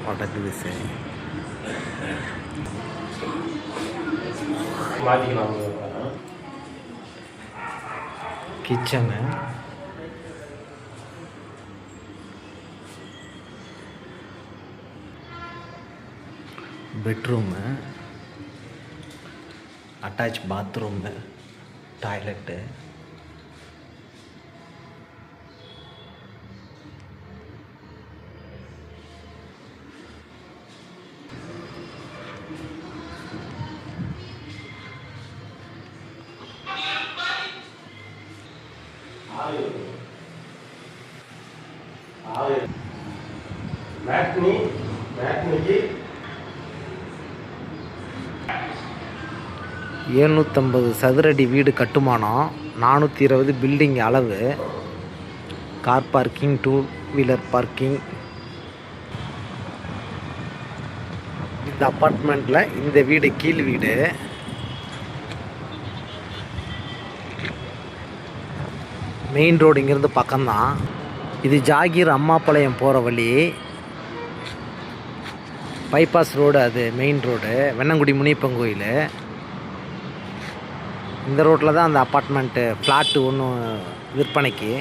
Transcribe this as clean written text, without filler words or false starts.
வடக்கு சரி kitchen bedroom attach bathroom toilet மேட்னிக்கு 750 சதுரடி வீடு கட்டுமானம், 420 பில்டிங் அளவு, கார் பார்க்கிங், 2 வீலர் பார்க்கிங். இந்த அப்பார்ட்மெண்ட்டில் இந்த வீடு கீழ் வீடு. மெயின் ரோடு இங்கேருந்து பக்கம்தான். இது ஜாகீர் அம்மாபாளையம் போகிற வழி. பைபாஸ் ரோடு, அது மெயின் ரோடு, வெண்ணங்குடி முனியப்பன் கோயில். இந்த ரோட்டில் தான் அந்த அப்பார்ட்மெண்ட்டு ஃப்ளாட்டு ஒன்று விற்பனைக்கு.